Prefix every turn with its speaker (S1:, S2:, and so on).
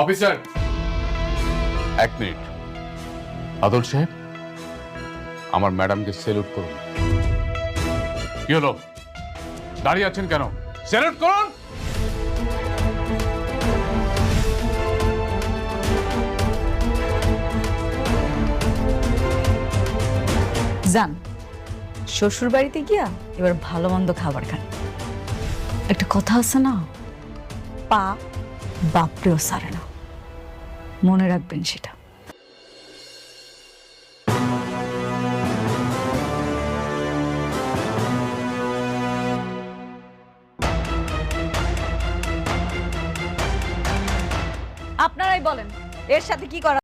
S1: Officer, এক minute. আদল সাহেব, আমার ম্যাডামকে সেলুট করুন। কি হলো, দাঁড়িয়ে আছেন কেন? সেলুট করুন।
S2: যান শ্বশুর বাড়িতে গিয়া এবার ভালো মন্দ খাবার খান। একটা কথা আছে না, পা বাপরেও সারে না, মনে রাখবেন সেটা। আপনারাই বলেন এর সাথে কি করা